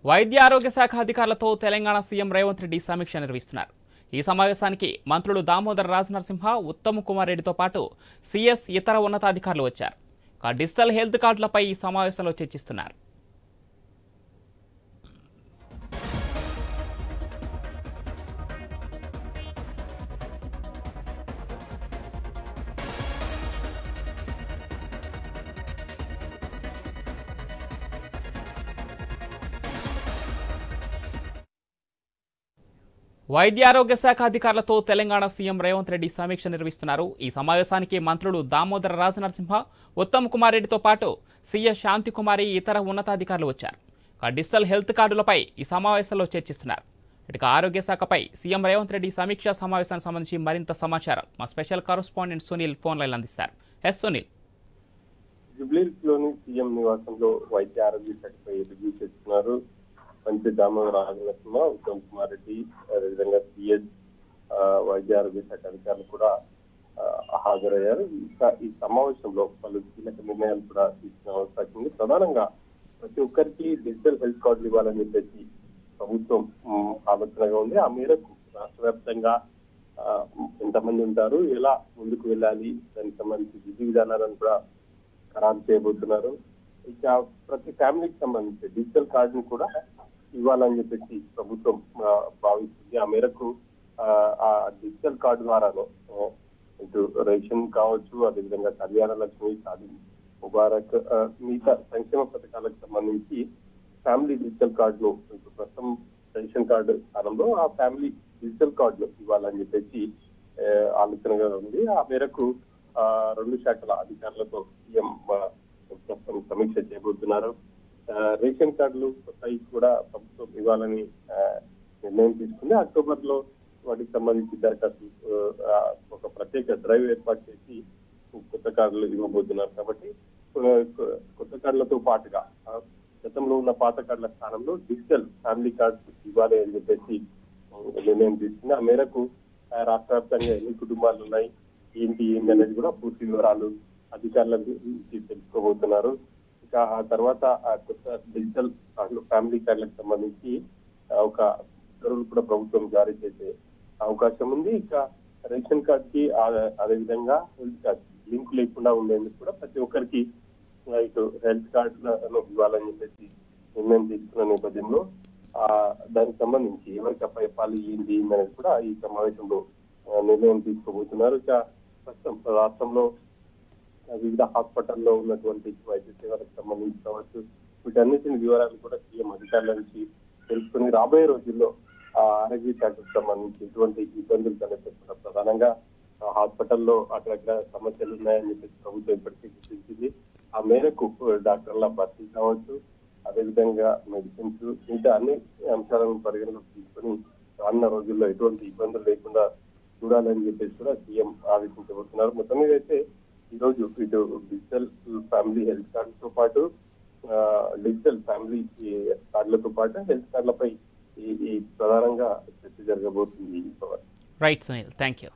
వైద్య ఆరోగ్య శాఖ అధికారులతో తెలంగాణ సీఎం రేవంత్ రెడ్డి సమీక్ష నిర్వహిస్తున్నారు. ఈ సమావేశానికి మంత్రులు దామోదర్ రాజనరసింహ, ఉత్తమ్ కుమార్ రెడ్డితో పాటు సీఎస్ ఇతర ఉన్నతాధికారులు వచ్చారు. డిజిటల్ హెల్త్ కార్డులపై ఈ సమావేశంలో చర్చిస్తున్నారు. వైద్య ఆరోగ్య శాఖ అధికారులతో తెలంగాణ సీఎం రేవంత్ రెడ్డి సమీక్ష నిర్వహిస్తున్నారు. ఈ సమావేశానికి మంత్రులు దామోదర రాజనరసింహ, ఉత్తమ్ కుమార్ రెడ్డితో పాటు సీఎస్ శాంతికుమారి, ఇతర ఉన్నతాధికారులు వచ్చారు. డిజిటల్ హెల్త్ కార్డులపై ఈ సమావేశంలో చర్చిస్తున్నారు. ఇక ఆరోగ్య శాఖపై సీఎం రేవంత్ రెడ్డి సమీక్షా సమావేశానికి సంబంధించి మరింత సమాచారం మా special correspondent Sunil phone line అందిస్తారు. సునీల్, జుబ్లీహిల్స్లోని సీఎం నివాసంలో వైద్య ఆరోగ్య శాఖపై రివ్యూ చేస్తున్నారు. మంత్రి దామోదర రాజనరసింహ, ఉత్తమ్ కుమార్ రెడ్డి, అదేవిధంగా సిఎస్ వైద్య ఆరోగ్య శాఖ అధికారులు కూడా హాజరయ్యారు. ఈ సమావేశంలో పలు కీలక నిర్ణయాలు కూడా తీసుకునే అవకాశం ఉంది. ప్రధానంగా ప్రతి ఒక్కరికి డిజిటల్ హెల్త్ కార్డులు ఇవ్వాలని చెప్పేసి ప్రభుత్వం ఆలోచనగా ఉంది. ఆ మేరకు రాష్ట్ర వ్యాప్తంగా ఎంతమంది ఉంటారు, ఎలా ముందుకు వెళ్ళాలి, దానికి సంబంధించి విధి విధానాలను కూడా ఖరారు చేయబోతున్నారు. ఇక ప్రతి ఫ్యామిలీకి సంబంధించి డిజిటల్ కార్డును కూడా ఇవ్వాలని చెప్పేసి ప్రభుత్వం భావిస్తుంది. ఆ మేరకు ఆ డిజిటల్ కార్డు ద్వారానే ఇటు రేషన్ కావచ్చు, అదేవిధంగా కళ్యాణ లక్ష్మి, షాదీ ముబారక్, మిగతా సంక్షేమ పథకాలకు సంబంధించి ఫ్యామిలీ డిజిటల్ కార్డును ప్రస్తుతం రేషన్ కార్డు స్థానంలో ఆ ఫ్యామిలీ డిజిటల్ కార్డును ఇవ్వాలని చెప్పేసి ఆలోచనగా ఉంది. ఆ మేరకు రెండు శాఖల అధికారులతో సీఎం ప్రస్తుతం సమీక్ష చేయబోతున్నారు. రేషన్ కార్డులు కొత్తవి కూడా ప్రభుత్వం ఇవ్వాలని నిర్ణయం తీసుకుంది. అక్టోబర్ లో వాటికి సంబంధించి దరఖాస్తు ఒక ప్రత్యేక డ్రైవ్ ఏర్పాటు చేసి కొత్త కార్డులు ఇవ్వబోతున్నారు. కాబట్టి కొత్త కార్డులతో పాటుగా గతంలో ఉన్న పాత కార్డుల స్థానంలో డిజిటల్ ఫ్యామిలీ కార్డు ఇవ్వాలి అని చెప్పేసి నిర్ణయం తీసుకుంది. ఆ మేరకు రాష్ట్ర వ్యాప్తంగా ఎన్ని కుటుంబాలు ఉన్నాయి, ఏంటి అనేది కూడా పూర్తి వివరాలు అధికారుల నుంచి తెలుసుకోబోతున్నారు. ఇక ఆ తర్వాత కొత్త డిజిటల్ కార్డులు ఫ్యామిలీ కార్డులకు సంబంధించి ఒక ఉత్తర్వులు కూడా ప్రభుత్వం జారీ చేసే అవకాశం ఉంది. ఇక రేషన్ కార్డ్ కి అదేవిధంగా హెల్త్ కార్డ్ లింక్ లేకుండా ఉండేందుకు కూడా ప్రతి ఒక్కరికి ఇటు హెల్త్ కార్డులను ఇవ్వాలని చెప్పేసి నిర్ణయం తీసుకున్న నేపథ్యంలో దానికి సంబంధించి ఎవరికి అప్పయ్యాలి ఏంటి అనేది కూడా ఈ సమావేశంలో నిర్ణయం తీసుకోబోతున్నారు. ఇక ప్రస్తుతం రాష్ట్రంలో వివిధ హాస్పిటల్లో ఉన్నటువంటి వైద్య సేవలకు సంబంధించి కావచ్చు, వీటన్నిటిని వివరాలు కూడా సీఎం అధికారుల నుంచి తెలుసుకుని రాబోయే రోజుల్లో ఆరోగ్య శాఖకు సంబంధించి ఎటువంటి ఇబ్బందులు తలెత్తకుండా ప్రధానంగా హాస్పిటల్లో అక్కడక్కడ సమస్యలు ఉన్నాయని చెప్పేసి ప్రభుత్వం ఇప్పటికీ గుర్తించింది. ఆ మేరకు డాక్టర్ల భర్తీ కావచ్చు, అదేవిధంగా మెడిసిన్స్, ఇంకా అన్ని అంశాలను పరిగణలోకి తీసుకుని రానున్న రోజుల్లో ఎటువంటి ఇబ్బందులు లేకుండా చూడాలని చెప్పేసి కూడా సీఎం ఆదేశించబోతున్నారు. మొత్తం మీద అయితే ఈ రోజు ఇటు డిజిటల్ ఫ్యామిలీ హెల్త్ కార్డుతో పాటు డిజిటల్ ఫ్యామిలీ కార్డులతో పాటు హెల్త్ కార్డులపై ఈ ప్రధానంగా చర్చ జరగబోతుంది. Right Sunil, thank you.